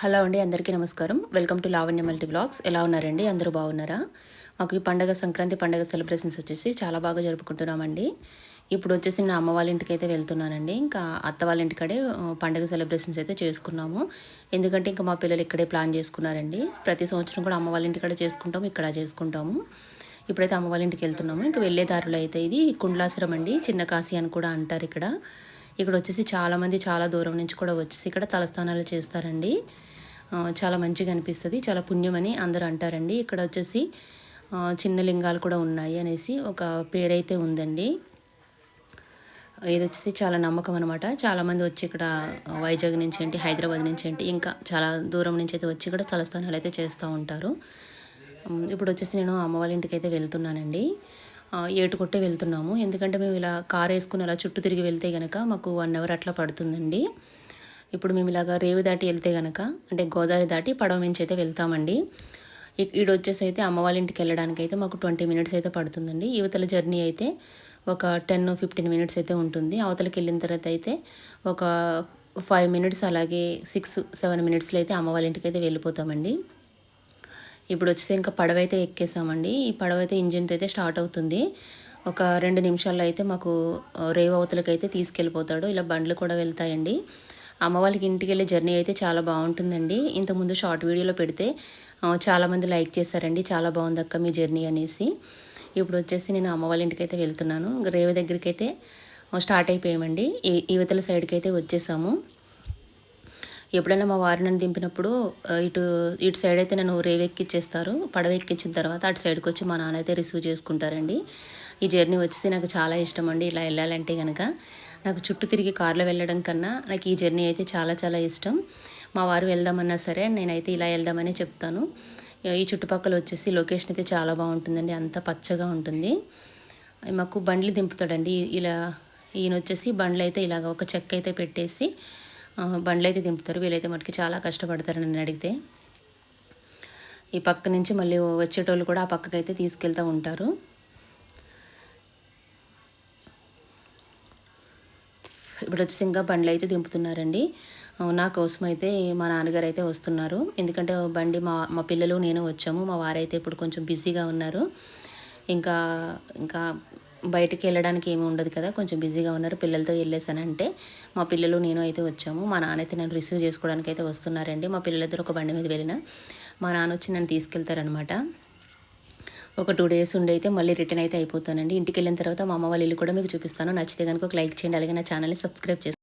Hello అండి, అందరికీ నమస్కారం. Welcome to Lavanya multi blogs. ఎలా ఉన్నారండి? అందరూ బాగున్నారా? మాకు ఈ పండగ సంక్రాంతి పండగ సెలబ్రేషన్స్ వచ్చేసి చాలా బాగా జరుపుకుంటున్నామండి. ఇప్పుడు వచ్చేసి నేను అమ్మ వాళ్ళ ఇంటికైతే వెళ్తున్నానండి. ఇంకా అత్త వాళ్ళ ఇంటికాడే పండగ సెలబ్రేషన్స్ అయితే చేసుకున్నాము. ఎందుకంటే ఇంకా మా పిల్లలు ఇక్కడే ప్లాన్ చేసుకున్నారండి. ప్రతి సంవత్సరం కూడా అమ్మ వాళ్ళ ఇంటికాడే చేసుకుంటాము, ఇక్కడ చేసుకుంటాము. ఇప్పుడైతే అమ్మ వాళ్ళ ఇంటికి వెళ్తున్నాము. ఇంకా వెళ్ళే దారిలో అయితే ఇది కుండ్లాసరం అండి, చిన్న కాశీ అని కూడా అంటారు ఇక్కడ. ఇక్కడ వచ్చేసి చాలామంది చాలా దూరం నుంచి కూడా వచ్చేసి ఇక్కడ తలస్నానాలు చేస్తారండి. చాలా మంచిగా అనిపిస్తది. చాలా పుణ్యమని అందరూ అంటారండి. ఇక్కడ వచ్చేసి చిన్న లింగాలు కూడా ఉన్నాయి అనేసి ఒక పేరైతే ఉందండి. ఇదొచ్చేసి చాలా నమ్మకం అనమాట. చాలామంది వచ్చి ఇక్కడ వైజాగ్ నుంచి ఏంటి, హైదరాబాద్ నుంచి ఏంటి, ఇంకా చాలా దూరం నుంచి అయితే వచ్చి ఇక్కడ తలస్నానాలు అయితే చేస్తూ ఉంటారు. ఇప్పుడు వచ్చేసి నేను అమ్మ వాళ్ళ ఇంటికైతే వెళ్తున్నానండి. ఏటుకొట్టే వెళ్తున్నాము. ఎందుకంటే మేము ఇలా కార్ వేసుకుని అలా చుట్టూ తిరిగి వెళ్తే గనక మాకు 1 అవర్ అట్లా పడుతుందండి. ఇప్పుడు మేము ఇలాగ రేవు దాటి వెళ్తే గనక, అంటే గోదావరి దాటి పడవ నుంచి అయితే వెళ్తామండి. ఈడొచ్చేసి అయితే అమ్మ వాళ్ళ ఇంటికి వెళ్ళడానికైతే మాకు 20 మినిట్స్ అయితే పడుతుందండి. యువతల జర్నీ అయితే ఒక 10-15 మినిట్స్ అయితే ఉంటుంది. అవతలకి వెళ్ళిన తర్వాత అయితే ఒక 5 మినిట్స్, అలాగే 6-7 మినిట్స్లో అయితే అమ్మ వాళ్ళ ఇంటికి అయితే వెళ్ళిపోతామండి. ఇప్పుడు వచ్చేసి ఇంకా పడవైతే ఎక్కేసామండి. ఈ పడవైతే ఇంజిన్తో అయితే స్టార్ట్ అవుతుంది. ఒక 2 నిమిషాల్లో అయితే మాకు రేవు అవతలకైతే తీసుకెళ్ళిపోతాడు. ఇలా బండ్లు కూడా వెళ్తాయండి. అమ్మ వాళ్ళకి ఇంటికెళ్ళే జర్నీ అయితే చాలా బాగుంటుందండి. ఇంతకుముందు షార్ట్ వీడియోలో పెడితే చాలామంది లైక్ చేశారండి. చాలా బాగుందక్క మీ జర్నీ అనేసి. ఇప్పుడు వచ్చేసి నేను అమ్మ వాళ్ళ ఇంటికైతే వెళ్తున్నాను. రేవు దగ్గరికైతే స్టార్ట్ అయిపోయామండి. ఇవతల సైడ్కి అయితే వచ్చేసాము. ఎప్పుడైనా మా వారు నన్ను దింపినప్పుడు ఇటు ఇటు సైడ్ అయితే నన్ను రేవు ఎక్కిచ్చేస్తారు. పడవ ఎక్కించిన తర్వాత అటు సైడ్కి వచ్చి మా నాన్న అయితే రిసీవ్ చేసుకుంటారండి. ఈ జర్నీ వచ్చేసి నాకు చాలా ఇష్టం అండి. ఇలా వెళ్ళాలంటే కనుక నాకు చుట్టూ తిరిగి కార్లో వెళ్ళడం కన్నా నాకు ఈ జర్నీ అయితే చాలా చాలా ఇష్టం. మా వారు వెళ్దామన్నా సరే నేనైతే ఇలా వెళ్దామని చెప్తాను. ఈ చుట్టుపక్కల వచ్చేసి లొకేషన్ అయితే చాలా బాగుంటుందండి. అంత పచ్చగా ఉంటుంది. మాకు బండ్లు దింపుతాడండి. ఇలా ఈయన వచ్చేసి బండ్లు అయితే ఇలాగ ఒక చెక్క అయితే పెట్టేసి బండ్లు అయితే దింపుతారు. వీళ్ళైతే మటుకి చాలా కష్టపడతారు నన్ను అడిగితే. ఈ పక్క నుంచి మళ్ళీ వచ్చేటోళ్ళు కూడా ఆ పక్కకైతే తీసుకెళ్తూ ఉంటారు. ఇప్పుడు వచ్చేసి ఇంకా బండ్లు అయితే దింపుతున్నారండి. నా కోసం అయితే మా నాన్నగారు అయితే వస్తున్నారు. ఎందుకంటే బండి మా మా పిల్లలు నేను వచ్చాము. మా వారైతే ఇప్పుడు కొంచెం బిజీగా ఉన్నారు. ఇంకా ఇంకా బయటికి వెళ్ళడానికి ఏమి ఉండదు కదా, కొంచెం బిజీగా ఉన్నారు. పిల్లలతో వెళ్ళేసానంటే మా పిల్లలు నేను అయితే వచ్చాము. మా నాన్న అయితే నన్ను రిసీవ్ చేసుకోవడానికి అయితే వస్తున్నారండి. మా పిల్లలిద్దరు ఒక బండి మీద వెళ్ళిన మా నాన్న వచ్చి నన్ను తీసుకెళ్తారనమాట. ఒక 2 డేస్ ఉండి అయితే మళ్ళీ రిటర్న్ అయితే అయిపోతానండి. ఇంటికి వెళ్ళిన తర్వాత మా అమ్మ వాళ్ళ ఇల్లు కూడా మీకు చూపిస్తాను. నచ్చితే కనుక ఒక లైక్ చేయండి. అలాగే నా ఛానల్ని సబ్స్క్రైబ్ చేసుకోండి.